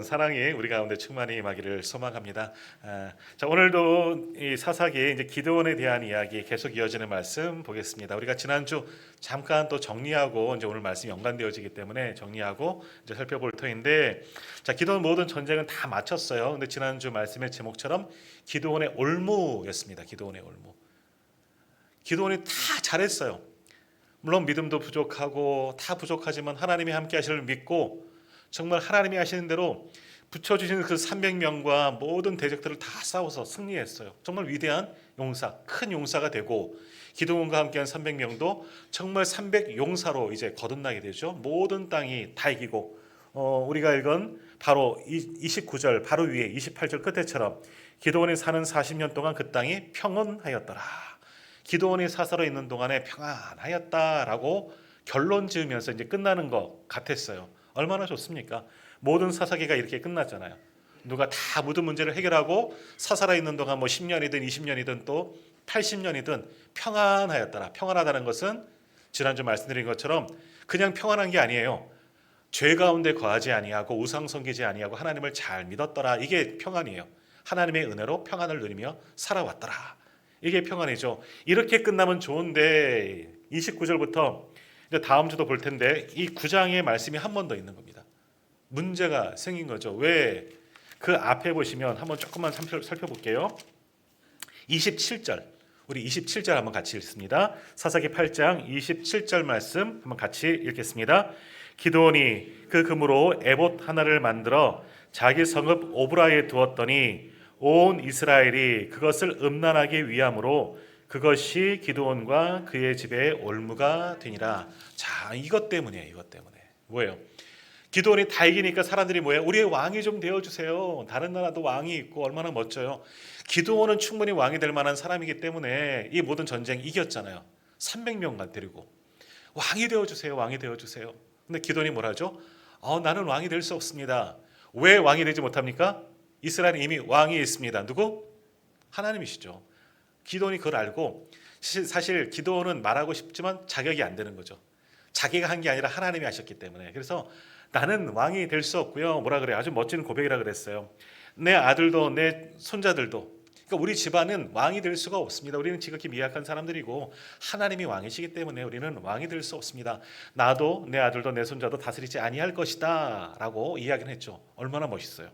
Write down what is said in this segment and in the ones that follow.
사랑이 우리 가운데 충만히 임하기를 소망합니다. 자, 오늘도 이 사사기의 이제 기드온에 대한 이야기 계속 이어지는 말씀 보겠습니다. 우리가 지난주 잠깐 또 정리하고 이제 오늘 말씀 연관되어지기 때문에 정리하고 이제 살펴볼 터인데, 자, 기드온 모든 전쟁은 다 마쳤어요. 근데 지난주 말씀의 제목처럼 기드온의 올무였습니다. 기드온의 올무. 기드온이 다 잘했어요. 물론 믿음도 부족하고 다 부족하지만 하나님이 함께 하시를 믿고 정말 하나님이 하시는 대로 붙여주신 그 300명과 모든 대적들을 다 싸워서 승리했어요. 정말 위대한 용사, 큰 용사가 되고 기드온과 함께한 300명도 정말 300용사로 이제 거듭나게 되죠. 모든 땅이 다 이기고 우리가 읽은 바로 29절 바로 위에 28절 끝에처럼 기드온이 사는 40년 동안 그 땅이 평온하였더라. 기드온이 사사로 있는 동안에 평안하였다라고 결론 지으면서 이제 끝나는 것 같았어요. 얼마나 좋습니까? 모든 사사기가 이렇게 끝났잖아요. 누가 다 모든 문제를 해결하고 사살아 있는 동안 뭐 10년이든 20년이든 또 80년이든 평안하였더라. 평안하다는 것은 지난주 말씀드린 것처럼 그냥 평안한 게 아니에요. 죄 가운데 거하지 아니하고 우상 섬기지 아니하고 하나님을 잘 믿었더라. 이게 평안이에요. 하나님의 은혜로 평안을 누리며 살아왔더라. 이게 평안이죠. 이렇게 끝나면 좋은데 29절부터 이제 다음 주도 볼 텐데 이 9장의 말씀이 한 번 더 있는 겁니다. 문제가 생긴 거죠. 왜? 그 앞에 보시면 한번 조금만 살펴볼게요. 27절. 우리 27절 한번 같이 읽습니다. 사사기 8장 27절 말씀 한번 같이 읽겠습니다. 기드온이 그 금으로 에봇 하나를 만들어 자기 성읍 오브라에 두었더니 온 이스라엘이 그것을 음란하기 위함으로 그것이 기드온과 그의 집에 올무가 되니라. 자, 이것 때문이에요. 이것 때문에. 뭐예요? 기드온이 다 이기니까 사람들이 뭐예요? 우리의 왕이 좀 되어주세요. 다른 나라도 왕이 있고 얼마나 멋져요. 기드온은 충분히 왕이 될 만한 사람이기 때문에 이 모든 전쟁 이겼잖아요. 300명간 데리고 왕이 되어주세요. 왕이 되어주세요. 근데 기드온이 뭐라죠? 나는 왕이 될 수 없습니다. 왜 왕이 되지 못합니까? 이스라엘은 이미 왕이 있습니다. 누구? 하나님이시죠. 기드온이 그걸 알고 사실 기드온은 말하고 싶지만 자격이 안 되는 거죠. 자기가 한 게 아니라 하나님이 하셨기 때문에. 그래서 나는 왕이 될 수 없고요. 뭐라 그래요? 아주 멋진 고백이라 그랬어요. 내 아들도 내 손자들도. 그러니까 우리 집안은 왕이 될 수가 없습니다. 우리는 지극히 미약한 사람들이고 하나님이 왕이시기 때문에 우리는 왕이 될 수 없습니다. 나도 내 아들도 내 손자도 다스리지 아니할 것이다 라고 이야기를 했죠. 얼마나 멋있어요.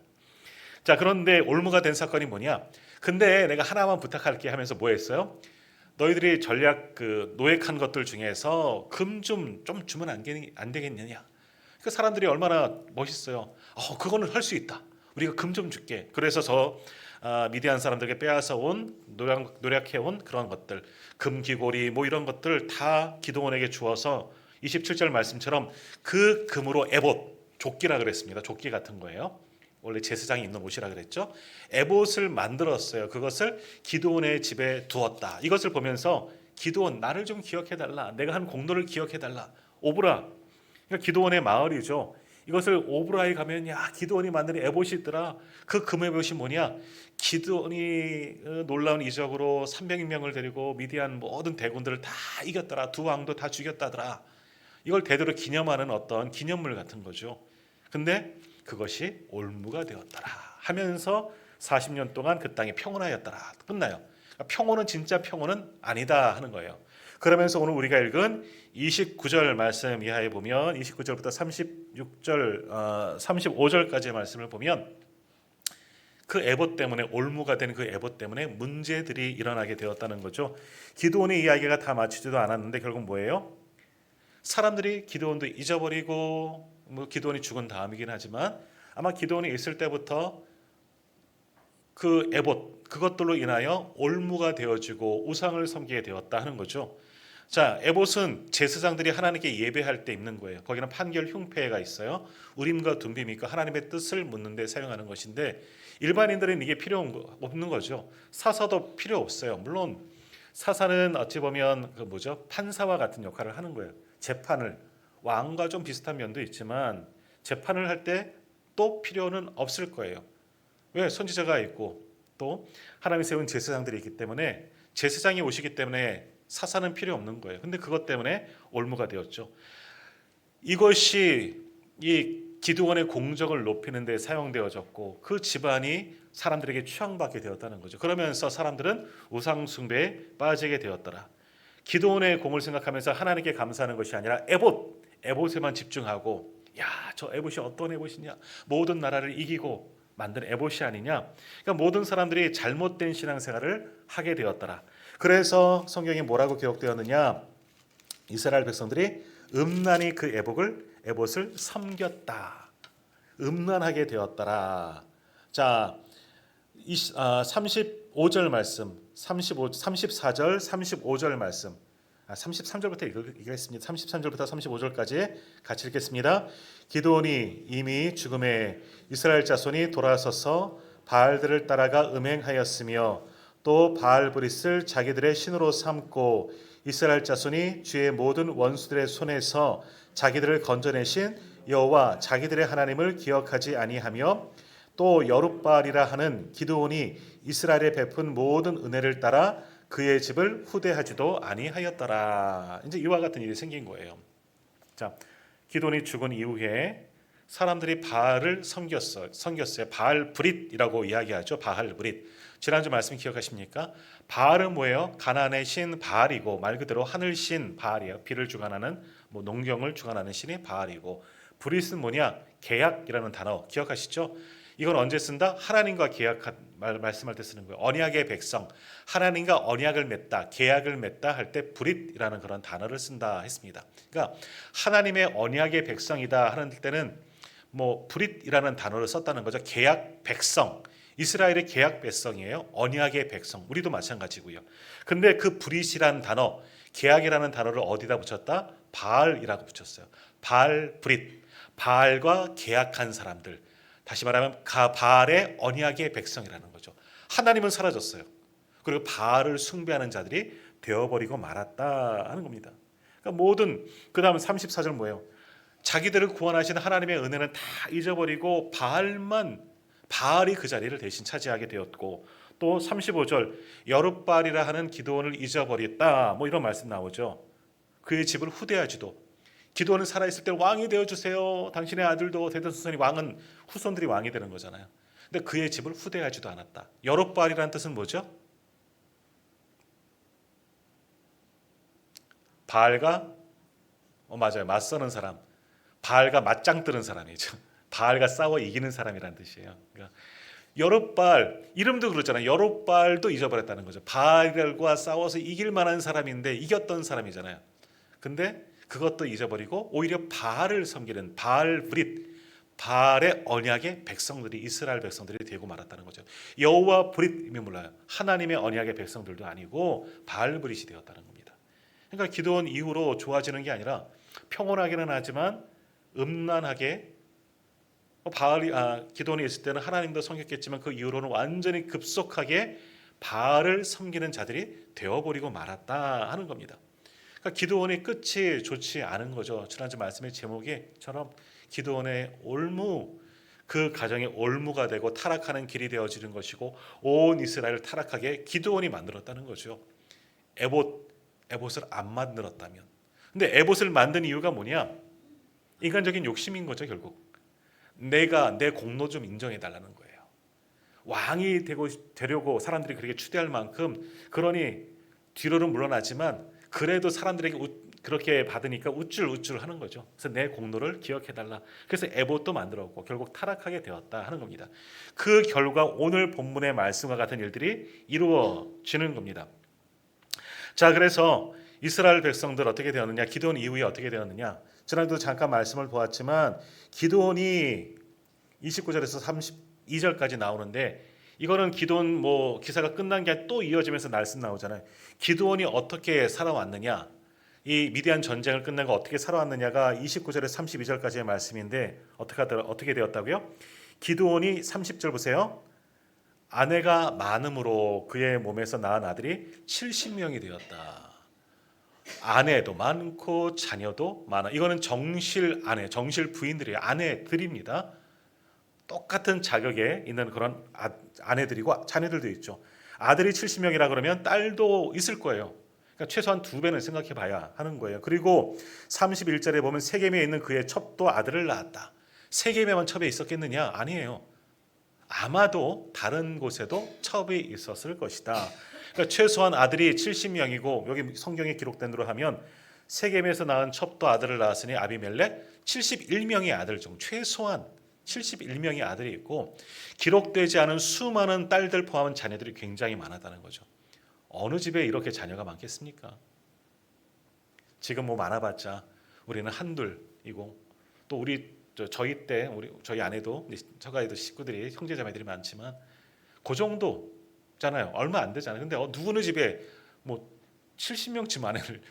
자, 그런데 올무가 된 사건이 뭐냐? 근데 내가 하나만 부탁할게 하면서 뭐 했어요? 너희들이 전략 노획한 것들 중에서 금 좀 주면 안 되겠느냐? 그 사람들이 얼마나 멋있어요. 그거는 할 수 있다. 우리가 금 좀 줄게. 그래서 미디안 사람들에게 빼앗아 온 노력해온 그런 것들, 금기고리 뭐 이런 것들 다 기드온에게 주어서 27절 말씀처럼 그 금으로 에봇, 조끼라 그랬습니다. 조끼 같은 거예요. 원래 제사장이 입는 옷이라 그랬죠. 에봇을 만들었어요. 그것을 기드온의 집에 두었다. 이것을 보면서 기드온, 나를 좀 기억해달라. 내가 한 공로를 기억해달라. 오브라, 그러니까 기드온의 마을이죠. 이것을 오브라에 가면 기드온이 만든 에봇이 있더라. 그 금 에봇이 뭐냐? 기드온이 놀라운 이적으로 300명을 데리고 미디안 모든 대군들을 다 이겼더라. 두 왕도 다 죽였다더라. 이걸 대대로 기념하는 어떤 기념물 같은 거죠. 근데 그것이 올무가 되었더라 하면서 40년 동안 그 땅이 평온하였더라. 끝나요. 그러니까 평온은 진짜 평온은 아니다 하는 거예요. 그러면서 오늘 우리가 읽은 29절 말씀 이하에 보면 29절부터 36절, 35절까지의 말씀을 보면 그 에봇 때문에 올무가 된 그 에봇 때문에 문제들이 일어나게 되었다는 거죠. 기드온의 이야기가 다 마치지도 않았는데 결국 뭐예요? 사람들이 기드온도 잊어버리고 기드온이 죽은 다음이긴 하지만 아마 기드온이 있을 때부터 그 에봇 그것들로 인하여 올무가 되어지고 우상을 섬기게 되었다 하는 거죠. 자, 에봇은 제사장들이 하나님께 예배할 때 입는 거예요. 거기는 판결 흉패가 있어요. 우림과 둠빔이니까 하나님의 뜻을 묻는 데 사용하는 것인데 일반인들은 이게 필요 없는 거죠. 사사도 필요 없어요. 물론 사사는 어찌 보면 판사와 같은 역할을 하는 거예요. 재판을 왕과 좀 비슷한 면도 있지만 재판을 할 때 또 필요는 없을 거예요. 왜? 선지자가 있고 또 하나님이 세운 제사장들이 있기 때문에 제사장이 오시기 때문에 사사는 필요 없는 거예요. 근데 그것 때문에 올무가 되었죠. 이것이 이 기드온의 공적을 높이는 데 사용되어졌고 그 집안이 사람들에게 추앙받게 되었다는 거죠. 그러면서 사람들은 우상 숭배에 빠지게 되었더라. 기드온의 공을 생각하면서 하나님께 감사하는 것이 아니라 에봇에만 집중하고, 야, 저 에봇이 어떤 에봇이냐, 모든 나라를 이기고 만든 에봇이 아니냐. 그러니까 모든 사람들이 잘못된 신앙생활을 하게 되었더라. 그래서 성경에 뭐라고 기록되었느냐, 이스라엘 백성들이 음란히 그 에봇을 섬겼다. 음란하게 되었더라. 자, 35절 말씀, 34절, 35절 말씀, 33절부터 읽겠습니다. 33절부터 35절까지 같이 읽겠습니다. 기드온이 이미 죽음에 이스라엘 자손이 돌아서서 바알들을 따라가 음행하였으며 또 바알브릿을 자기들의 신으로 삼고 이스라엘 자손이 주의 모든 원수들의 손에서 자기들을 건져내신 여호와 자기들의 하나님을 기억하지 아니하며 또 여룻바알이라 하는 기드온이 이스라엘에 베푼 모든 은혜를 따라 그의 집을 후대하지도 아니하였더라. 이제 이와 같은 일이 생긴 거예요. 자, 기드온이 죽은 이후에 사람들이 바알을 섬겼어요. 바알 브릿이라고 이야기하죠. 바알 브릿. 지난주 말씀 기억하십니까? 바알은 뭐예요? 가나안의 신 바알이고 말 그대로 하늘 신 바알이에요. 비를 주관하는, 농경을 주관하는 신이 바알이고, 브릿은 뭐냐? 계약이라는 단어 기억하시죠? 이건 언제 쓴다? 하나님과 말씀할 때 쓰는 거예요. 언약의 백성, 하나님과 언약을 맺다, 계약을 맺다 할 때 브릿이라는 그런 단어를 쓴다 했습니다. 그러니까 하나님의 언약의 백성이다 하는 때는 브릿이라는 단어를 썼다는 거죠. 계약 백성, 이스라엘의 계약 백성이에요. 언약의 백성, 우리도 마찬가지고요. 근데 그 브릿이라는 단어, 계약이라는 단어를 어디다 붙였다? 바알이라고 붙였어요. 바알 브릿, 바알과 계약한 사람들. 다시 말하면 바알의 언약의 백성이라는 거죠. 하나님은 사라졌어요. 그리고 바알을 숭배하는 자들이 되어버리고 말았다 하는 겁니다. 그러니까 그 다음 34절 뭐예요? 자기들을 구원하신 하나님의 은혜는 다 잊어버리고 바알이 그 자리를 대신 차지하게 되었고, 또 35절 여룻바알이라 하는 기드온을 잊어버렸다, 이런 말씀 나오죠. 그의 집을 후대하지도, 기드온은 살아있을 때 왕이 되어주세요, 당신의 아들도 대대손손이 왕은 후손들이 왕이 되는 거잖아요. 근데 그의 집을 후대하지도 않았다. 여룻바알이라는 뜻은 뭐죠? 바알과 맞아요, 맞서는 사람, 바알과 맞짱 뜨는 사람이죠. 바알과 싸워 이기는 사람이라는 뜻이에요. 그러니까 여룻바알, 이름도 그렇잖아요. 여룻바알도 잊어버렸다는 거죠. 바알과 싸워서 이길 만한 사람인데 이겼던 사람이잖아요. 근데 그것도 잊어버리고 오히려 바알을 섬기는 바알 브릿, 바알의 언약의 백성들이, 이스라엘 백성들이 되고 말았다는 거죠. 여호와 브릿이면 몰라요. 하나님의 언약의 백성들도 아니고 바알 브릿이 되었다는 겁니다. 그러니까 기드온 이후로 좋아지는 게 아니라 평온하기는 하지만 음란하게, 기드온이 있을 때는 하나님도 섬겼겠지만 그 이후로는 완전히 급속하게 바알을 섬기는 자들이 되어버리고 말았다 하는 겁니다. 그러니까 기드온의 끝이 좋지 않은 거죠. 지난주 말씀의 제목처럼 기드온의 올무, 그 가정의 올무가 되고 타락하는 길이 되어지는 것이고 온 이스라엘을 타락하게 기드온이 만들었다는 거죠. 에봇을 안 만들었다면. 근데 에봇을 만든 이유가 뭐냐? 인간적인 욕심인 거죠. 결국 내가 내 공로 좀 인정해 달라는 거예요. 왕이 되려고 사람들이 그렇게 추대할 만큼, 그러니 뒤로는 물러나지만 그래도 사람들에게 그렇게 받으니까 우쭐우쭐 하는 거죠. 그래서 내 공로를 기억해 달라. 그래서 에봇도 만들었고 결국 타락하게 되었다 하는 겁니다. 그 결과 오늘 본문의 말씀과 같은 일들이 이루어지는 겁니다. 자, 그래서 이스라엘 백성들 어떻게 되었느냐, 기드온 이후에 어떻게 되었느냐, 지난주도 잠깐 말씀을 보았지만 기드온이 29절에서 32절까지 나오는데, 이거는 기드온 기사가 끝난 게 또 이어지면서 말씀 나오잖아요. 기드온이 어떻게 살아왔느냐, 이 미디안 전쟁을 끝내고 어떻게 살아왔느냐가 29절에서 32절까지의 말씀인데 어떻게 되었다고요? 기드온이 30절 보세요. 아내가 많음으로 그의 몸에서 낳은 아들이 70명이 되었다. 아내도 많고 자녀도 많아. 이거는 정실 아내, 정실 부인들이에요. 아내들입니다. 똑같은 자격에 있는 그런 아내들이고 자녀들도 있죠. 아들이 70명이라 그러면 딸도 있을 거예요. 그러니까 최소한 2배는 생각해 봐야 하는 거예요. 그리고 31절에 보면 세겜에 있는 그의 첩도 아들을 낳았다. 세겜에만 첩에 있었겠느냐? 아니에요. 아마도 다른 곳에도 첩이 있었을 것이다. 그러니까 최소한 아들이 70명이고 여기 성경에 기록된 대로 하면 세겜에서 낳은 첩도 아들을 낳았으니 아비멜렉 71명의 아들 중 최소한 71명의 아들이 있고 기록되지 않은 수많은 딸들 포함한 자녀들이 굉장히 많았다는 거죠. 어느 집에 이렇게 자녀가 많겠습니까? 지금 뭐 많아봤자 우리는 한둘이고 또 저희 때 저희 아내도 저가에도 식구들이 형제자매들이 많지만 그 정도잖아요. 얼마 안 되잖아요. 근데 누구는 집에 뭐 70명쯤 아내를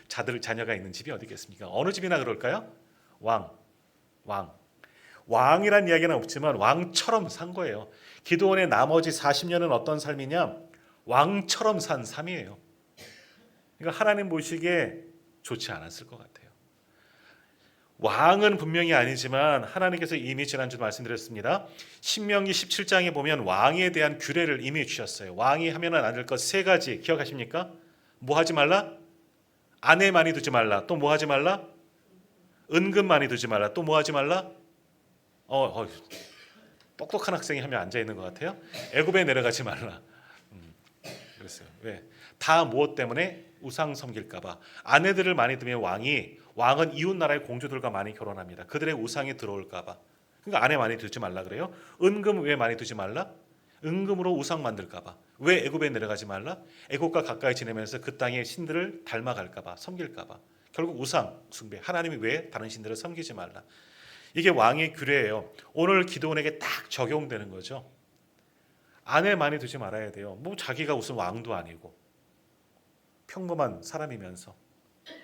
자녀가 있는 집이 어디 있겠습니까? 어느 집이나 그럴까요? 왕이란 이야기는 없지만 왕처럼 산 거예요. 기드온의 나머지 40년은 어떤 삶이냐? 왕처럼 산 삶이에요. 그러니까 하나님 보시기에 좋지 않았을 것 같아요. 왕은 분명히 아니지만 하나님께서 이미 지난주 말씀드렸습니다. 신명기 17장에 보면 왕에 대한 규례를 이미 주셨어요. 왕이 하면 안 될 것 세 가지 기억하십니까? 뭐 하지 말라? 아내 많이 두지 말라. 또 뭐 하지 말라? 은금 많이 두지 말라. 또 뭐 하지 말라? 똑똑한 학생이 하면 앉아 있는 것 같아요. 애굽에 내려가지 말라. 그랬어요. 왜? 다 무엇 때문에? 우상 섬길까봐. 아내들을 많이 두면 왕은 이웃 나라의 공주들과 많이 결혼합니다. 그들의 우상이 들어올까봐. 그러니까 아내 많이 두지 말라 그래요. 은금 왜 많이 두지 말라? 은금으로 우상 만들까봐. 왜 애굽에 내려가지 말라? 애굽과 가까이 지내면서 그 땅의 신들을 닮아갈까봐, 섬길까봐. 결국 우상 숭배. 하나님이 왜 다른 신들을 섬기지 말라. 이게 왕의 규례예요. 오늘 기드온에게 딱 적용되는 거죠. 아내 많이 두지 말아야 돼요. 뭐 자기가 무슨 왕도 아니고 평범한 사람이면서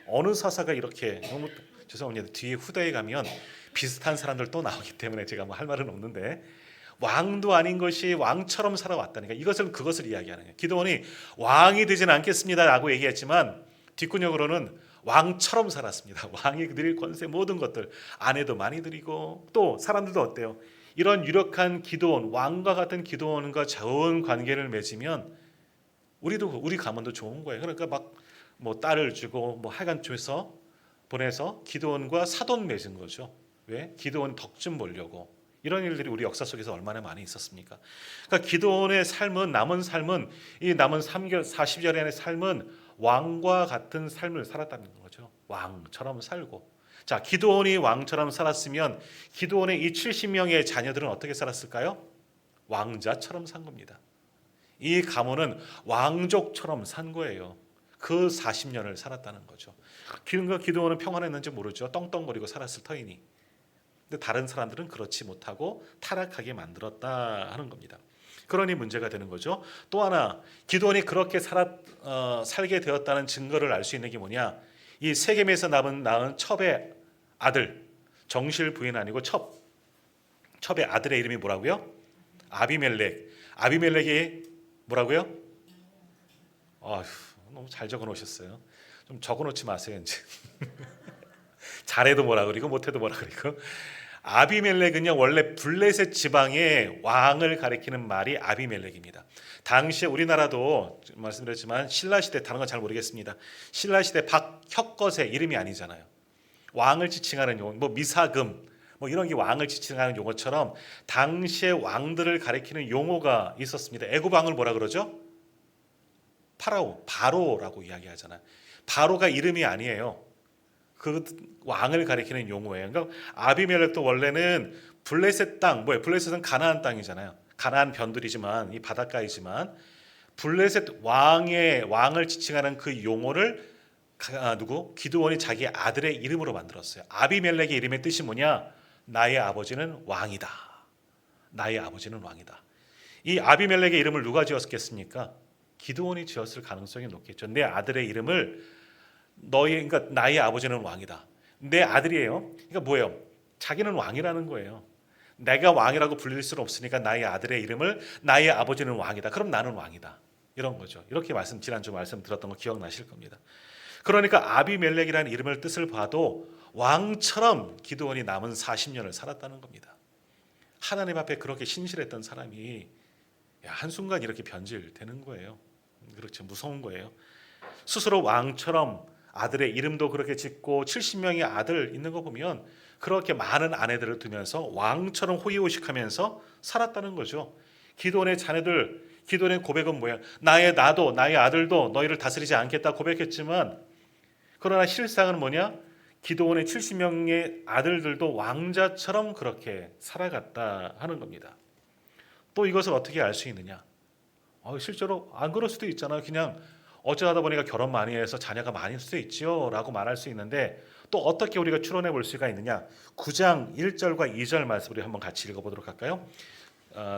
어느 사사가 이렇게 너무 죄송합니다. 뒤에 후대에 가면 비슷한 사람들 또 나오기 때문에 제가 뭐 할 말은 없는데 왕도 아닌 것이 왕처럼 살아왔다니까 그것을 이야기하는 거예요. 기드온이 왕이 되지는 않겠습니다라고 얘기했지만 뒷구녕으로는 왕처럼 살았습니다. 왕이 그들의 권세 모든 것들 아내도 많이 드리고 또 사람들도 어때요? 이런 유력한 기드온 왕과 같은 기드온과 좋은 관계를 맺으면 우리 가문도 좋은 거예요. 그러니까 막 뭐 딸을 주고 뭐 하여간 줘서 보내서 기드온과 사돈 맺은 거죠. 왜? 기드온 덕 좀 보려고. 이런 일들이 우리 역사 속에서 얼마나 많이 있었습니까? 그러니까 기드온의 삶은 이 남은 40년의 삶은 왕과 같은 삶을 살았다는 거죠. 왕처럼 살고. 자, 기드온이 왕처럼 살았으면 기드온의 이 70명의 자녀들은 어떻게 살았을까요? 왕자처럼 산 겁니다. 이 가문은 왕족처럼 산 거예요. 그 40년을 살았다는 거죠. 기드온은 평안했는지 모르죠. 떵떵거리고 살았을 터이니. 근데 다른 사람들은 그렇지 못하고 타락하게 만들었다 하는 겁니다. 그러니 문제가 되는 거죠. 또 하나 기드온이 그렇게 살게 되었다는 증거를 알 수 있는 게 뭐냐? 이 세겜에서 낳은 첩의 아들, 정실 부인 아니고 첩의 아들의 이름이 뭐라고요? 아비멜렉이 뭐라고요? 너무 잘 적어놓으셨어요. 좀 적어놓지 마세요 이제. 잘해도 뭐라 그리고 못해도 뭐라 그리고. 아비멜렉은요 원래 블레셋 지방의 왕을 가리키는 말이 아비멜렉입니다. 당시에 우리나라도 말씀드렸지만 신라시대 다른 건 잘 모르겠습니다. 신라시대 박혁거세 이름이 아니잖아요. 왕을 지칭하는 용어, 뭐 미사금 뭐 이런 게 왕을 지칭하는 용어처럼 당시의 왕들을 가리키는 용어가 있었습니다. 애굽 왕을 뭐라 그러죠? 바로라고 이야기하잖아요. 바로가 이름이 아니에요. 그 왕을 가리키는 용어예요. 그러니까 아비멜렉도 원래는 블레셋 땅, 블레셋은 가나안 땅이잖아요. 가나안 변두리지만 이 바닷가이지만 블레셋 왕을 지칭하는 그 용어를 기드온이 자기 아들의 이름으로 만들었어요. 아비멜렉의 이름의 뜻이 뭐냐? 나의 아버지는 왕이다. 나의 아버지는 왕이다. 이 아비멜렉의 이름을 누가 지었겠습니까? 기드온이 지었을 가능성이 높겠죠. 내 아들의 이름을 그러니까 나의 아버지는 왕이다. 내 아들이에요. 그러니까 뭐예요? 자기는 왕이라는 거예요. 내가 왕이라고 불릴 수는 없으니까 나의 아들의 이름을 나의 아버지는 왕이다. 그럼 나는 왕이다. 이런 거죠. 이렇게 지난주 말씀 들었던 거 기억나실 겁니다. 그러니까 아비멜렉이라는 이름을 뜻을 봐도 왕처럼 기드온이 남은 40년을 살았다는 겁니다. 하나님 앞에 그렇게 신실했던 사람이 한순간 이렇게 변질되는 거예요. 그렇죠. 무서운 거예요. 스스로 왕처럼 아들의 이름도 그렇게 짓고 70명의 아들 있는 거 보면 그렇게 많은 아내들을 두면서 왕처럼 호의호식하면서 살았다는 거죠. 기드온의 자녀들, 기드온의 고백은 뭐야? 나도 나의 아들도 너희를 다스리지 않겠다 고백했지만, 그러나 실상은 뭐냐? 기드온의 70명의 아들들도 왕자처럼 그렇게 살아갔다 하는 겁니다. 또 이것을 어떻게 알 수 있느냐? 실제로 안 그럴 수도 있잖아요. 그냥 어쩌다 보니까 결혼 많이 해서 자녀가 많을 수도 있지요 라고 말할 수 있는데, 또 어떻게 우리가 추론해 볼 수가 있느냐? 9장 1절과 2절 말씀 우리 한번 같이 읽어보도록 할까요?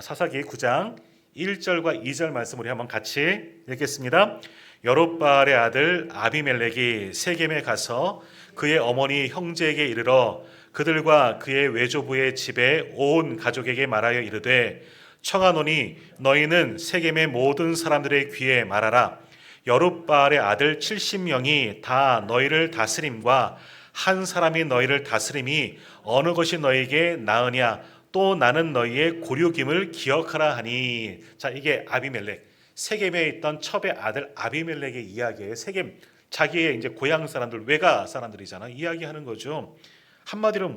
사사기 9장 1절과 2절 말씀 우리 한번 같이 읽겠습니다. 여룹바알의 아들 아비멜렉이 세겜에 가서 그의 어머니 형제에게 이르러 그들과 그의 외조부의 집에 온 가족에게 말하여 이르되, 청하노니 너희는 세겜의 모든 사람들의 귀에 말하라. 여룹바알의 아들 70명이 다 너희를 다스림과 한 사람이 너희를 다스림이 어느 것이 너희에게 나으냐? 또 나는 너희의 고륙임을 기억하라 하니. 자, 이게 아비멜렉, 세겜에 있던 첩의 아들 아비멜렉의 이야기예요. 세겜, 자기의 이제 고향 사람들, 외가 사람들이잖아. 이야기하는 거죠. 한마디로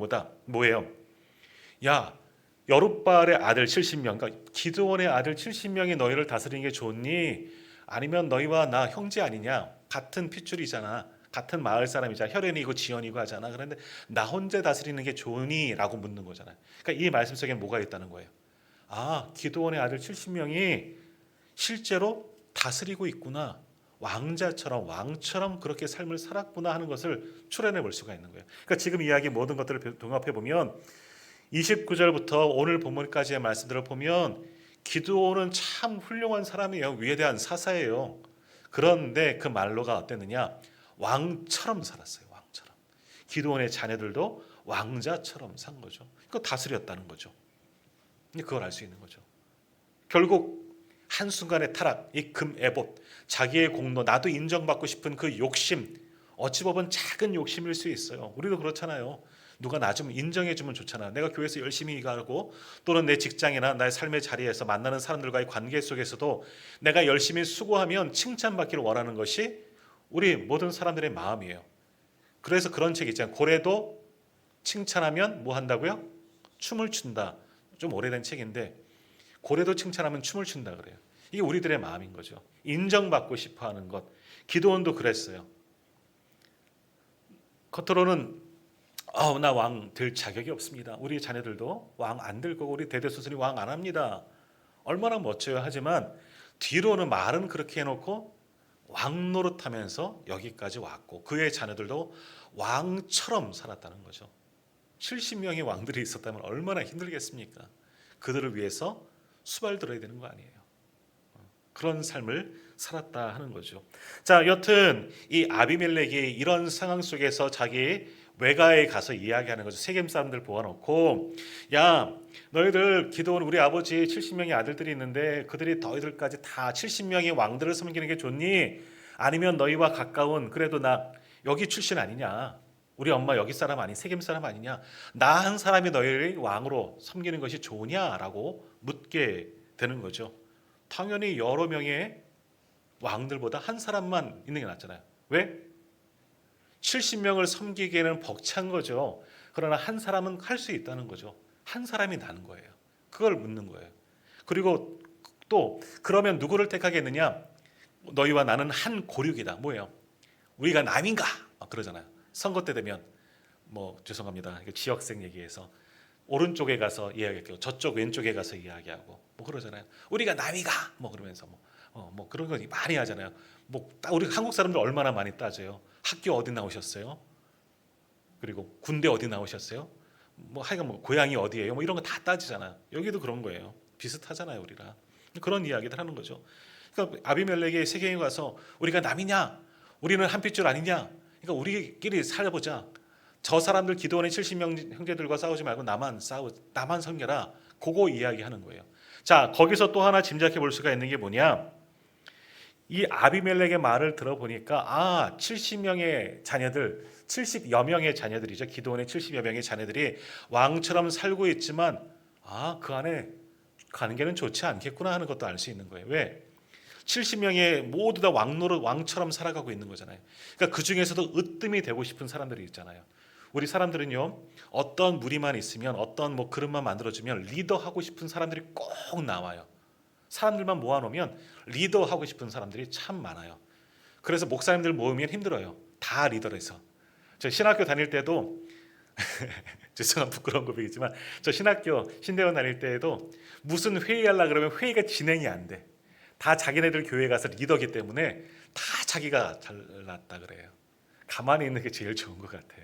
뭐예요? 야, 여룹바알의 아들 70명, 그러니까 기드온의 아들 70명이 너희를 다스리는 게 좋니? 아니면 너희와 나 형제 아니냐? 같은 핏줄이잖아. 같은 마을 사람이잖아. 혈연이고 지연이고 하잖아. 그런데 나 혼자 다스리는 게 좋으니? 라고 묻는 거잖아요. 그러니까 이 말씀 속에 뭐가 있다는 거예요? 기드온의 아들 70명이 실제로 다스리고 있구나. 왕처럼 그렇게 삶을 살았구나 하는 것을 추론해 볼 수가 있는 거예요. 그러니까 지금 이야기 모든 것들을 종합해 보면 29절부터 오늘 본문까지의 말씀들을 보면 기드온은 참 훌륭한 사람이에요. 위대한 사사예요. 그런데 그 말로가 어땠느냐? 왕처럼 살았어요. 왕처럼. 기드온의 자녀들도 왕자처럼 산 거죠. 그거 다스렸다는 거죠. 그걸 알 수 있는 거죠. 결국 한순간의 타락, 이 금에봇, 자기의 공로, 나도 인정받고 싶은 그 욕심, 어찌 보면 작은 욕심일 수 있어요. 우리도 그렇잖아요. 누가 나 좀 인정해주면 좋잖아. 내가 교회에서 열심히 일하고 또는 내 직장이나 나의 삶의 자리에서 만나는 사람들과의 관계 속에서도 내가 열심히 수고하면 칭찬받기를 원하는 것이 우리 모든 사람들의 마음이에요. 그래서 그런 책 있잖아요. 고래도 칭찬하면 뭐 한다고요? 춤을 춘다. 좀 오래된 책인데 고래도 칭찬하면 춤을 춘다 그래요. 이게 우리들의 마음인 거죠. 인정받고 싶어하는 것. 기드온도 그랬어요. 겉으로는 나 왕 될 자격이 없습니다. 우리 자녀들도 왕 안 될 거고 우리 대대손손이 왕 안 합니다. 얼마나 멋져요. 하지만 뒤로는 말은 그렇게 해놓고 왕 노릇하면서 여기까지 왔고 그의 자녀들도 왕처럼 살았다는 거죠. 70명의 왕들이 있었다면 얼마나 힘들겠습니까? 그들을 위해서 수발 들어야 되는 거 아니에요. 그런 삶을 살았다 하는 거죠. 자, 여튼 이 아비멜렉이 이런 상황 속에서 자기 외가에 가서 이야기하는 거죠. 세겜 사람들 모아놓고, 야, 너희들 기드온 우리 아버지 70명의 아들들이 있는데 그들이 너희들까지 다 70명의 왕들을 섬기는 게 좋니? 아니면 너희와 가까운 그래도 나 여기 출신 아니냐? 우리 엄마 여기 사람 아니 세겜 사람 아니냐? 나 한 사람이 너희를 왕으로 섬기는 것이 좋으냐라고 묻게 되는 거죠. 당연히 여러 명의 왕들보다 한 사람만 있는 게 낫잖아요. 왜? 70명을 섬기기에는 벅찬 거죠. 그러나 한 사람은 할 수 있다는 거죠. 한 사람이 나는 거예요. 그걸 묻는 거예요. 그리고 또 그러면 누구를 택하겠느냐? 너희와 나는 한 고륙이다. 뭐예요? 우리가 남인가? 그러잖아요. 선거 때 되면 죄송합니다. 지역색 얘기해서 오른쪽에 가서 이야기하고 저쪽 왼쪽에 가서 이야기하고 그러잖아요. 우리가 남이가 그러면서 그런 거 많이 하잖아요. 우리 한국 사람들 얼마나 많이 따져요. 학교 어디 나오셨어요? 그리고 군대 어디 나오셨어요? 하여간 고향이 어디예요? 이런 거 다 따지잖아요. 여기도 그런 거예요. 비슷하잖아요, 우리랑. 그런 이야기들 하는 거죠. 그러니까 아비멜렉이 세겜에 가서 우리가 남이냐? 우리는 한 핏줄 아니냐? 그러니까 우리끼리 살아보자. 저 사람들 기드온의 70명 형제들과 싸우지 말고 나만 섬겨라. 그거 이야기하는 거예요. 자, 거기서 또 하나 짐작해 볼 수가 있는 게 뭐냐? 이 아비멜렉의 말을 들어보니까 70명의 자녀들, 70여 명의 자녀들이죠. 기드온의 70여 명의 자녀들이 왕처럼 살고 있지만 그 안에 가는 게는 좋지 않겠구나 하는 것도 알 수 있는 거예요. 왜? 70명의 모두 다 왕처럼 살아가고 있는 거잖아요. 그러니까 그 중에서도 으뜸이 되고 싶은 사람들이 있잖아요. 우리 사람들은요, 어떤 무리만 있으면, 어떤 뭐 그릇만 만들어주면 리더 하고 싶은 사람들이 꼭 나와요. 사람들만 모아놓으면 리더 하고 싶은 사람들이 참 많아요. 그래서 목사님들 모으면 힘들어요. 다 리더라서. 저 신학교 다닐 때도 죄송한 부끄러운 고백이지만, 저 신대원 다닐 때에도 무슨 회의하려 그러면 회의가 진행이 안 돼. 다 자기네들 교회 가서 리더기 때문에 다 자기가 잘났다 그래요. 가만히 있는 게 제일 좋은 것 같아요.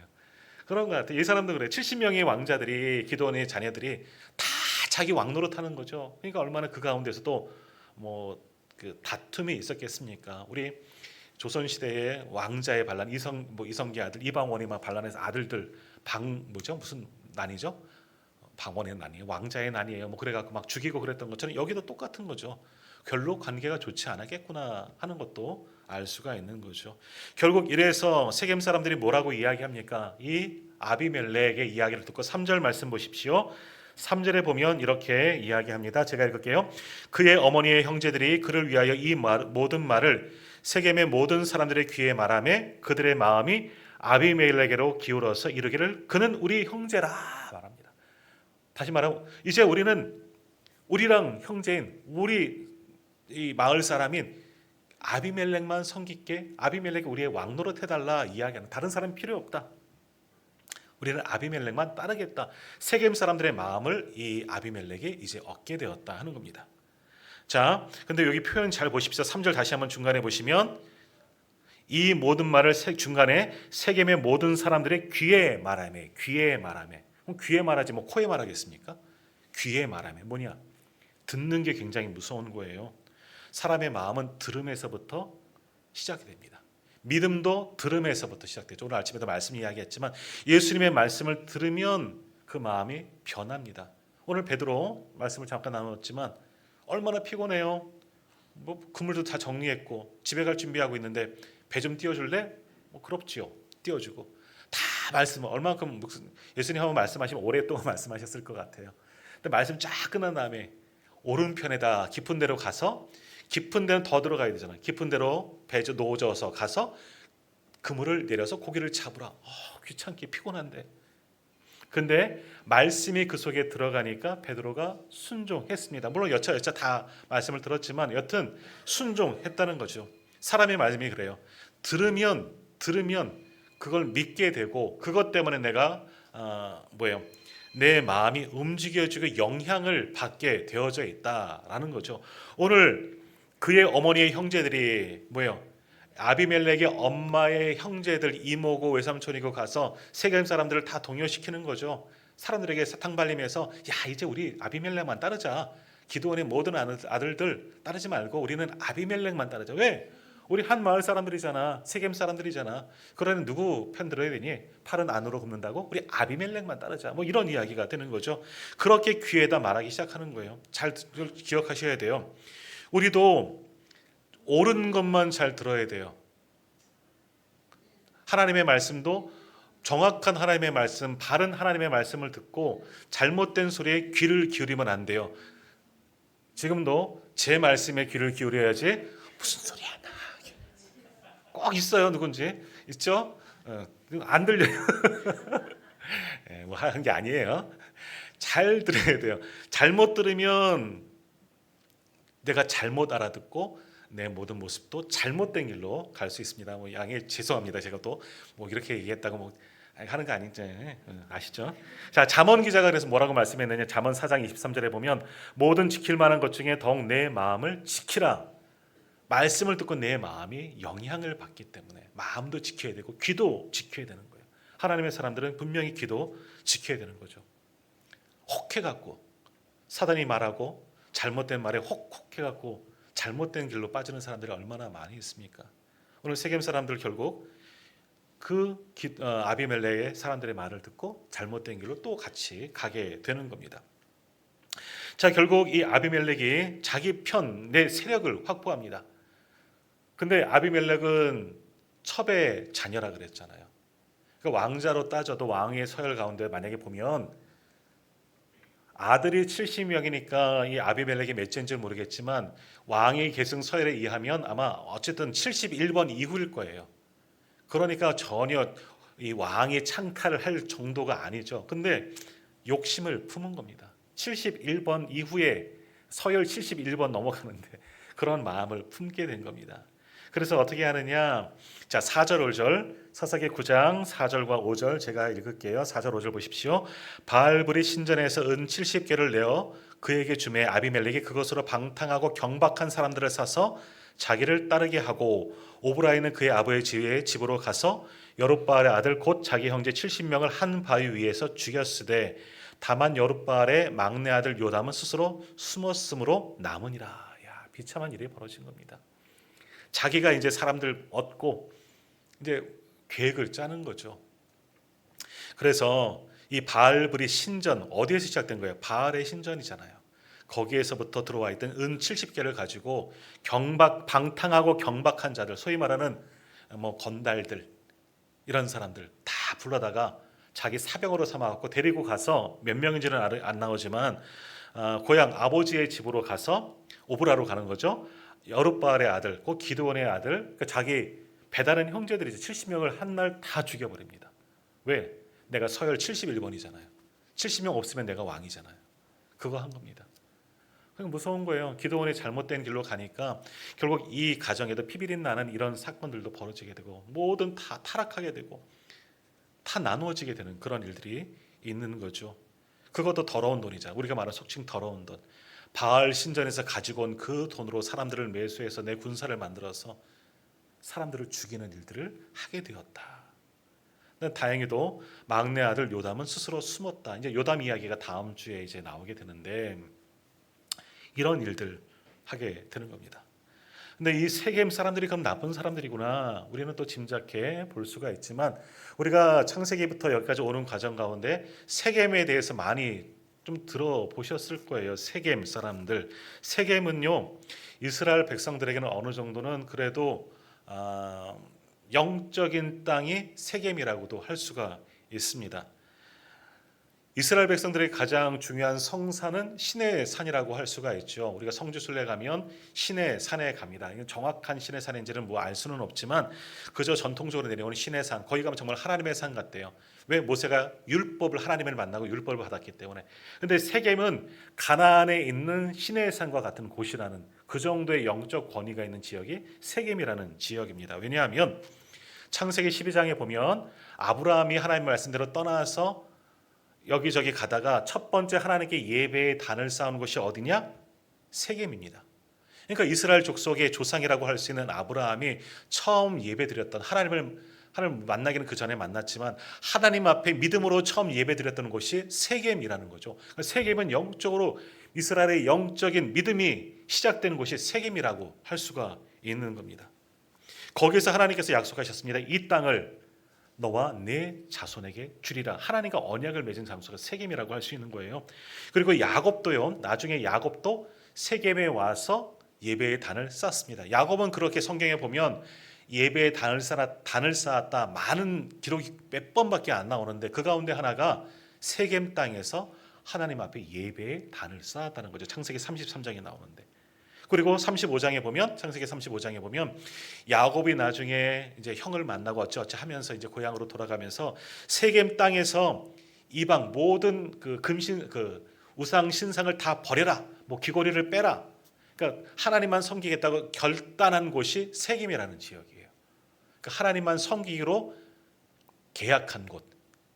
그런 것 같아요. 이 사람도 그래. 70명의 왕자들이, 기드온의 자녀들이 다 자기 왕 노릇하는 거죠. 그러니까 얼마나 그 가운데서도 뭐 그 다툼이 있었겠습니까? 우리 조선 시대의 왕자의 반란, 이성계 아들 이방원이 막 반란해서 아들들 무슨 난이죠? 방원의 난이에요. 왕자의 난이에요. 뭐 그래갖고 막 죽이고 그랬던 것처럼 여기도 똑같은 거죠. 별로 관계가 좋지 않았겠구나 하는 것도 알 수가 있는 거죠. 결국 이래서 세겜 사람들이 뭐라고 이야기합니까? 이 아비멜렉의 이야기를 듣고 3절 말씀 보십시오. 3절에 보면 이렇게 이야기합니다. 제가 읽을게요. 그의 어머니의 형제들이 그를 위하여 이 모든 말을 세겜의 모든 사람들의 귀에 말하며 그들의 마음이 아비멜렉에게로 기울어서 이르기를 그는 우리 형제라 말합니다. 다시 말하면 이제 우리랑 형제인 우리 이 마을 사람인 아비멜렉만 섬기게, 아비멜렉이 우리의 왕 노릇 해달라 이야기하는, 다른 사람 필요 없다. 우리는 아비멜렉만 따르겠다. 세겜 사람들의 마음을 이 아비멜렉이 이제 얻게 되었다 하는 겁니다. 자, 근데 여기 표현 잘 보십시오. 3절 다시 한번 중간에 보시면 이 모든 말을 중간에 세겜의 모든 사람들의 귀에 말하며, 귀에 말하며. 그럼 귀에 말하지 뭐 코에 말하겠습니까? 귀에 말하며 뭐냐? 듣는 게 굉장히 무서운 거예요. 사람의 마음은 들음에서부터 시작이 됩니다. 믿음도 들음에서부터 시작되죠. 오늘 아침에도 말씀 이야기했지만 예수님의 말씀을 들으면 그 마음이 변합니다. 오늘 베드로 말씀을 잠깐 나눴지만 얼마나 피곤해요. 뭐 그물도 다 정리했고 집에 갈 준비하고 있는데 배 좀 띄워줄래? 뭐 그렇지요. 띄워주고 다 말씀을 얼마만큼 예수님 한번 말씀하시면 오랫동안 말씀하셨을 것 같아요. 근데 말씀 쫙 끝난 다음에 오른편에다 깊은 데로 가서, 깊은 데는 더 들어가야 되잖아요. 깊은 데로 배 놓아져서 가서 그물을 내려서 고기를 잡으라. 귀찮게 피곤한데. 근데 말씀이 그 속에 들어가니까 베드로가 순종했습니다. 물론 여차 다 말씀을 들었지만 여튼 순종했다는 거죠. 사람의 말씀이 그래요. 들으면 그걸 믿게 되고 그것 때문에 내가 내 마음이 움직여지고 영향을 받게 되어져 있다라는 거죠. 오늘 그의 어머니의 형제들이 아비멜렉의 엄마의 형제들, 이모고 외삼촌이고 가서 세겜 사람들을 다 동요시키는 거죠. 사람들에게 사탕 발림해서 야, 이제 우리 아비멜렉만 따르자. 기드온의 모든 아들들 따르지 말고 우리는 아비멜렉만 따르자. 왜? 우리 한 마을 사람들이잖아. 세겜 사람들이잖아. 그러면 누구 편 들어야 되니? 팔은 안으로 굽는다고? 우리 아비멜렉만 따르자. 뭐 이런 이야기가 되는 거죠. 그렇게 귀에다 말하기 시작하는 거예요. 잘 기억하셔야 돼요. 우리도 옳은 것만 잘 들어야 돼요. 하나님의 말씀도 정확한 하나님의 말씀, 바른 하나님의 말씀을 듣고 잘못된 소리에 귀를 기울이면 안 돼요. 지금도 제 말씀에 귀를 기울여야지 무슨 소리야 나. 꼭 있어요. 누군지 있죠? 안 들려요. 뭐 하는 게 아니에요. 잘 들어야 돼요. 잘못 들으면 내가 잘못 알아듣고 내 모든 모습도 잘못된 길로 갈 수 있습니다. 뭐 양해 죄송합니다. 제가 또 뭐 이렇게 얘기했다고 뭐 하는 거 아니죠? 아시죠? 자, 잠언 기자가 그래서 뭐라고 말씀했느냐? 잠언 4장 23절에 보면 모든 지킬 만한 것 중에 더욱 내 마음을 지키라. 말씀을 듣고 내 마음이 영향을 받기 때문에 마음도 지켜야 되고 귀도 지켜야 되는 거예요. 하나님의 사람들은 분명히 귀도 지켜야 되는 거죠. 혹해갖고 사단이 말하고 잘못된 말에 혹해갖고 잘못된 길로 빠지는 사람들이 얼마나 많이 있습니까? 오늘 세겜 사람들 결국 아비멜렉의 사람들의 말을 듣고 잘못된 길로 또 같이 가게 되는 겁니다. 자, 결국 이 아비멜렉이 자기 편, 내 세력을 확보합니다. 근데 아비멜렉은 첩의 자녀라 그랬잖아요. 그러니까 왕자로 따져도 왕의 서열 가운데 만약에 보면 아들이 70명이니까 이 아비멜렉이 몇째인지 모르겠지만 왕의 계승 서열에 의하면 아마 어쨌든 71번 이후일 거예요. 그러니까 전혀 이 왕이 창탈을 할 정도가 아니죠. 근데 욕심을 품은 겁니다. 71번 이후에 서열 71번 넘어가는데 그런 마음을 품게 된 겁니다. 그래서 어떻게 하느냐? 자, 4절 5절 사사기 9장 4절과 5절 제가 읽을게요. 4절 5절 보십시오. 바알불이 신전에서 은 70개를 내어 그에게 주매 아비멜렉이 그것으로 방탕하고 경박한 사람들을 사서 자기를 따르게 하고 오브라이는 그의 아버지의 지위의 집으로 가서 여룻바알의 아들 곧 자기 형제 70명을 한 바위 위에서 죽였으되 다만 여룻바알의 막내 아들 요담은 스스로 숨었으므로 남으니라. 야, 비참한 일이 벌어진 겁니다. 자기가 이제 사람들 얻고 이제 계획을 짜는 거죠. 그래서 이 바알불이 신전 어디에서 시작된 거예요? 바알의 신전이잖아요. 거기에서부터 들어와 있던 은 70개를 가지고 방탕하고 경박한 자들, 소위 말하는 뭐 건달들 이런 사람들 다 불러다가 자기 사병으로 삼아갖고 데리고 가서 몇 명인지는 안 나오지만 고향 아버지의 집으로 가서 오브라로 가는 거죠. 여룻바알의 아들, 그 기드온의 아들, 그러니까 자기 배다른 형제들이 70명을 한 날 다 죽여버립니다. 왜? 내가 서열 71번이잖아요. 70명 없으면 내가 왕이잖아요. 그거 한 겁니다. 그냥 무서운 거예요. 기드온이 잘못된 길로 가니까 결국 이 가정에도 피비린 나는 이런 사건들도 벌어지게 되고 모든 다 타락하게 되고 다 나누어지게 되는 그런 일들이 있는 거죠. 그것도 더러운 돈이자 우리가 말하는 속칭 더러운 돈. 바알 신전에서 가지고 온 그 돈으로 사람들을 매수해서 내 군사를 만들어서 사람들을 죽이는 일들을 하게 되었다. 다행히도 막내 아들 요담은 스스로 숨었다. 이제 요담 이야기가 다음 주에 이제 나오게 되는데 이런 일들 하게 되는 겁니다. 근데 이 세겜 사람들이 그럼 나쁜 사람들이구나 우리는 또 짐작해 볼 수가 있지만 우리가 창세기부터 여기까지 오는 과정 가운데 세겜에 대해서 많이 좀 들어보셨을 거예요. 세겜 사람들. 세겜은요 이스라엘 백성들에게는 어느 정도는 그래도 영적인 땅이 세겜이라고도 할 수가 있습니다. 이스라엘 백성들의 가장 중요한 성산은 신의 산이라고 할 수가 있죠. 우리가 성지순례 가면 신의 산에 갑니다. 정확한 신의 산인지는 뭐 알 수는 없지만 그저 전통적으로 내려오는 신의 산. 거기 가면 정말 하나님의 산 같대요. 왜? 모세가 율법을 하나님을 만나고 율법을 받았기 때문에. 근데 세겜은 가나안에 있는 신의 산과 같은 곳이라는 그 정도의 영적 권위가 있는 지역이 세겜이라는 지역입니다. 왜냐하면 창세기 12장에 보면 아브라함이 하나님 말씀대로 떠나서 여기저기 가다가 첫 번째 하나님께 예배의 단을 쌓은 곳이 어디냐? 세겜입니다. 그러니까 이스라엘 족속의 조상이라고 할 수 있는 아브라함이 처음 예배드렸던 하나님을 만나기는 그 전에 만났지만 하나님 앞에 믿음으로 처음 예배드렸던 곳이 세겜이라는 거죠. 세겜은 영적으로 이스라엘의 영적인 믿음이 시작된 곳이 세겜이라고 할 수가 있는 겁니다. 거기서 하나님께서 약속하셨습니다. 이 땅을 너와 내 자손에게 주리라. 하나님과 언약을 맺은 장소가 세겜이라고 할 수 있는 거예요. 그리고 야곱도요. 나중에 야곱도 세겜에 와서 예배의 단을 쌓습니다. 야곱은 그렇게 성경에 보면 예배의 단을 쌓았다. 많은 기록이 몇 번밖에 안 나오는데 그 가운데 하나가 세겜 땅에서 하나님 앞에 예배의 단을 쌓았다는 거죠. 창세기 33장에 나오는데. 그리고 35장에 보면 창세기 35장에 보면 야곱이 나중에 이제 형을 만나고 어찌어찌 하면서 이제 고향으로 돌아가면서 세겜 땅에서 이방 모든 그 우상 신상을 다 버려라. 뭐 귀고리를 빼라. 그러니까 하나님만 섬기겠다고 결단한 곳이 세겜이라는 지역이에요. 그러니까 하나님만 섬기기로 계약한 곳,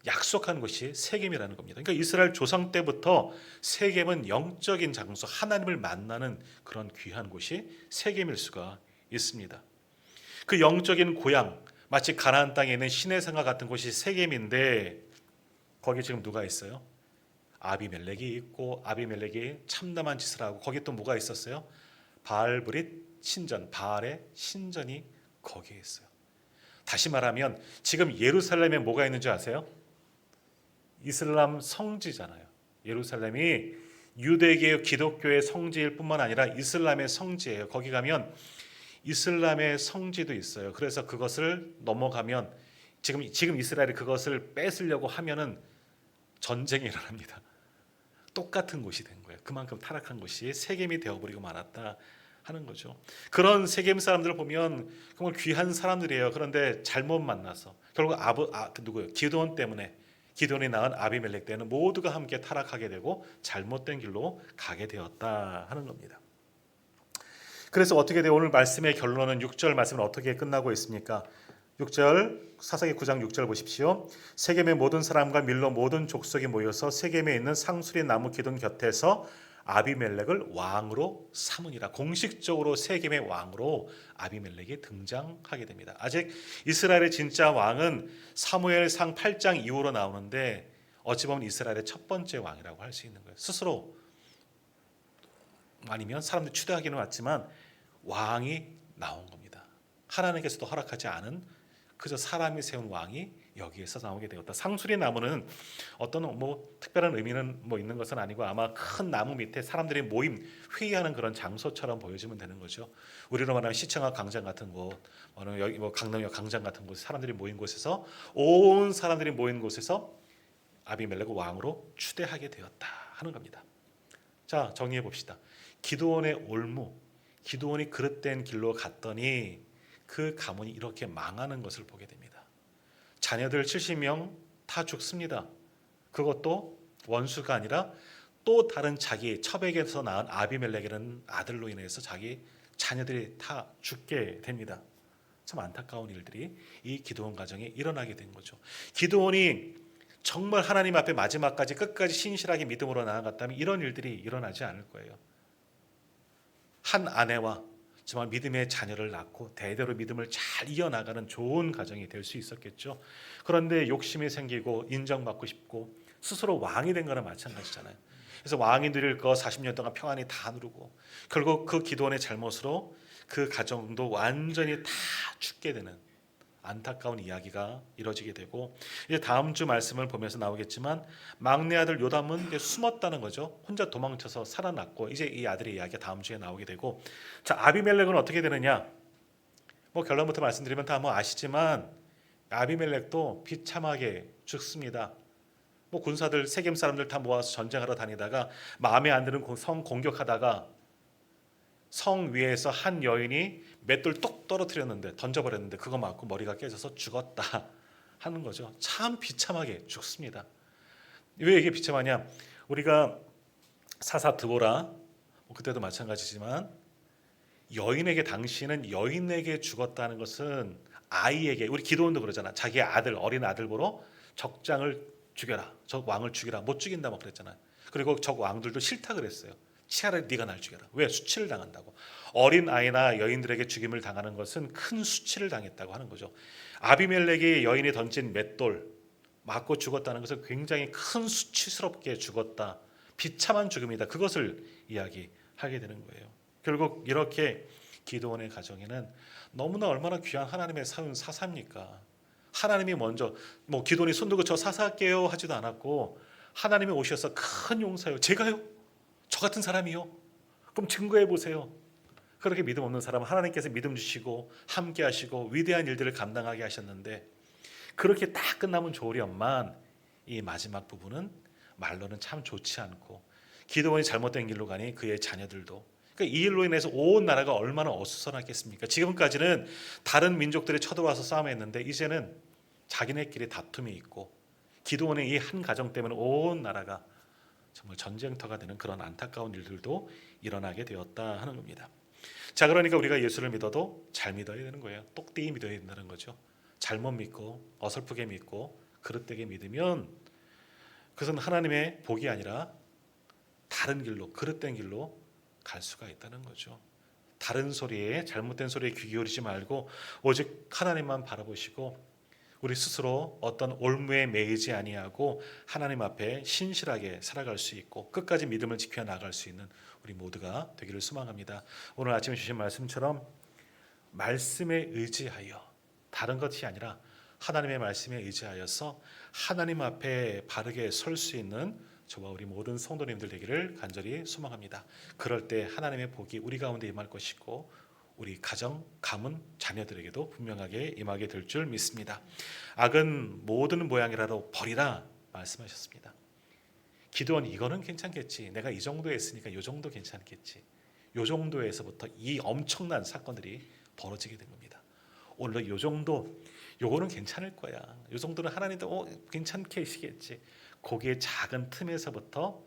약속한 곳이 세겜이라는 겁니다. 그러니까 이스라엘 조상 때부터 세겜은 영적인 장소, 하나님을 만나는 그런 귀한 곳이 세겜일 수가 있습니다. 그 영적인 고향, 마치 가나안 땅에 있는 신의 산과 같은 곳이 세겜인데 거기 지금 누가 있어요? 아비멜렉이 있고 아비멜렉이 참담한 짓을 하고 거기 또 뭐가 있었어요? 바알브릿 신전, 바알의 신전이 거기에 있어요. 다시 말하면 지금 예루살렘에 뭐가 있는지 아세요? 이슬람 성지잖아요. 예루살렘이 유대계 기독교의 성지일 뿐만 아니라 이슬람의 성지예요. 거기 가면 이슬람의 성지도 있어요. 그래서 그것을 넘어가면 지금 이스라엘이 그것을 뺏으려고 하면은 전쟁이 일어납니다. 똑같은 곳이 된 거예요. 그만큼 타락한 곳이 세겜이 되어버리고 말았다 하는 거죠. 그런 세겜 사람들을 보면 정말 귀한 사람들이에요. 그런데 잘못 만나서 결국 누구요? 기드온 때문에 기드온이 낳은 아비멜렉 때는 모두가 함께 타락하게 되고 잘못된 길로 가게 되었다 하는 겁니다. 그래서 어떻게 돼요? 오늘 말씀의 결론은 6절 말씀은 어떻게 끝나고 있습니까? 6절 사사기 9장 6절 보십시오. 세겜의 모든 사람과 밀로 모든 족속이 모여서 세겜에 있는 상수리 나무 기둥 곁에서 아비멜렉을 왕으로 삼으니라. 공식적으로 세겜의 왕으로 아비멜렉이 등장하게 됩니다. 아직 이스라엘의 진짜 왕은 사무엘상 8장 이후로 나오는데 어찌 보면 이스라엘의 첫 번째 왕이라고 할 수 있는 거예요. 스스로 아니면 사람들이 추대하기는 왔지만 왕이 나온 겁니다. 하나님께서도 허락하지 않은 그저 사람이 세운 왕이 여기에서 나오게 되었다. 상수리 나무는 어떤 특별한 의미는 있는 것은 아니고 아마 큰 나무 밑에 사람들이 모임 회의하는 그런 장소처럼 보여지면 되는 거죠. 우리로 말하면 시청각 광장 같은 곳, 여기 강남역 광장 같은 곳, 사람들이 모인 곳에서 온 사람들이 모인 곳에서 아비멜렉을 왕으로 추대하게 되었다 하는 겁니다. 자, 정리해 봅시다. 기드온의 올무, 기드온이 그릇된 길로 갔더니 그 가문이 이렇게 망하는 것을 보게 됩니다. 자녀들 70명 다 죽습니다. 그것도 원수가 아니라 또 다른 자기 첩에게서 낳은 아비멜렉이라는 아들로 인해서 자기 자녀들이 다 죽게 됩니다. 참 안타까운 일들이 이 기드온 가정에 일어나게 된 거죠. 기드온이 정말 하나님 앞에 마지막까지 끝까지 신실하게 믿음으로 나아갔다면 이런 일들이 일어나지 않을 거예요. 한 아내와 정말 믿음의 자녀를 낳고 대대로 믿음을 잘 이어나가는 좋은 가정이 될 수 있었겠죠. 그런데 욕심이 생기고 인정받고 싶고 스스로 왕이 된 거나 마찬가지잖아요. 그래서 왕이 누릴 거 40년 동안 평안히 다 누르고 결국 그 기드온의 잘못으로 그 가정도 완전히 다 죽게 되는 안타까운 이야기가 이뤄지게 되고, 이제 다음 주 말씀을 보면서 나오겠지만 막내 아들 요담은 이제 숨었다는 거죠. 혼자 도망쳐서 살아났고 이제 이 아들의 이야기가 다음 주에 나오게 되고, 자, 아비멜렉은 어떻게 되느냐? 결론부터 말씀드리면 다 아시지만 아비멜렉도 비참하게 죽습니다. 군사들 세겜 사람들 다 모아서 전쟁하러 다니다가 마음에 안 드는 성 공격하다가 성 위에서 한 여인이 맷돌 똑 떨어뜨렸는데 던져버렸는데 그거 맞고 머리가 깨져서 죽었다 하는 거죠. 참 비참하게 죽습니다. 왜 이게 비참하냐? 우리가 사사 드보라 그때도 마찬가지지만 여인에게 당신은 여인에게 죽었다는 것은 아이에게, 우리 기도원도 그러잖아. 자기의 아들 어린 아들 보러 적장을 죽여라, 적 왕을 죽여라. 못 죽인다 막 그랬잖아요. 그리고 적 왕들도 싫다 그랬어요. 차라리 네가 날 죽여라. 왜? 수치를 당한다고. 어린 아이나 여인들에게 죽임을 당하는 것은 큰 수치를 당했다고 하는 거죠. 아비멜렉이 여인이 던진 맷돌 맞고 죽었다는 것은 굉장히 큰 수치스럽게 죽었다, 비참한 죽음이다, 그것을 이야기하게 되는 거예요. 결국 이렇게 기드온의 가정에는 너무나 얼마나 귀한 하나님의 사사입니까? 하나님이 먼저 기드온이 손들고 저 사사할게요 하지도 않았고 하나님이 오셔서 큰 용사요, 제가요? 저 같은 사람이요? 그럼 증거해 보세요. 그렇게 믿음 없는 사람은 하나님께서 믿음 주시고 함께 하시고 위대한 일들을 감당하게 하셨는데 그렇게 딱 끝나면 좋으련만 이 마지막 부분은 말로는 참 좋지 않고 기드온이 잘못된 길로 가니 그의 자녀들도, 그러니까 이 일로 인해서 온 나라가 얼마나 어수선했겠습니까? 지금까지는 다른 민족들이 쳐들어와서 싸움했는데 이제는 자기네끼리 다툼이 있고 기드온의 이 한 가정 때문에 온 나라가 정말 전쟁터가 되는 그런 안타까운 일들도 일어나게 되었다 하는 겁니다. 자, 그러니까 우리가 예수를 믿어도 잘 믿어야 되는 거예요. 똑띠 믿어야 된다는 거죠. 잘못 믿고 어설프게 믿고 그릇되게 믿으면 그것은 하나님의 복이 아니라 다른 길로, 그릇된 길로 갈 수가 있다는 거죠. 다른 소리에, 잘못된 소리에 귀 기울이지 말고 오직 하나님만 바라보시고 우리 스스로 어떤 올무에 매이지 아니하고 하나님 앞에 신실하게 살아갈 수 있고 끝까지 믿음을 지켜 나갈 수 있는 우리 모두가 되기를 소망합니다. 오늘 아침에 주신 말씀처럼 말씀에 의지하여, 다른 것이 아니라 하나님의 말씀에 의지하여서 하나님 앞에 바르게 설 수 있는 저와 우리 모든 성도님들 되기를 간절히 소망합니다. 그럴 때 하나님의 복이 우리 가운데 임할 것이고 우리 가정, 가문, 자녀들에게도 분명하게 임하게 될 줄 믿습니다. 악은 모든 모양이라도 버리라 말씀하셨습니다. 기도원 이거는 괜찮겠지, 내가 이 정도 했으니까 이 정도 괜찮겠지, 요 정도에서부터 이 엄청난 사건들이 벌어지게 된 겁니다. 오늘도 요 정도, 요거는 괜찮을 거야. 요 정도는 하나님도 괜찮게 하시겠지. 거기에 작은 틈에서부터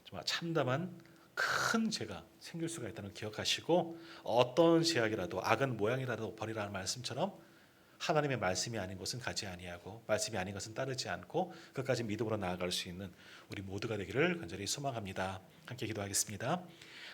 정말 참담한 큰 죄가 생길 수가 있다는 걸 기억하시고, 어떤 제약이라도 악은 모양이라도 버리라는 말씀처럼 하나님의 말씀이 아닌 것은 가지 아니하고 말씀이 아닌 것은 따르지 않고 끝까지 믿음으로 나아갈 수 있는 우리 모두가 되기를 간절히 소망합니다. 함께 기도하겠습니다.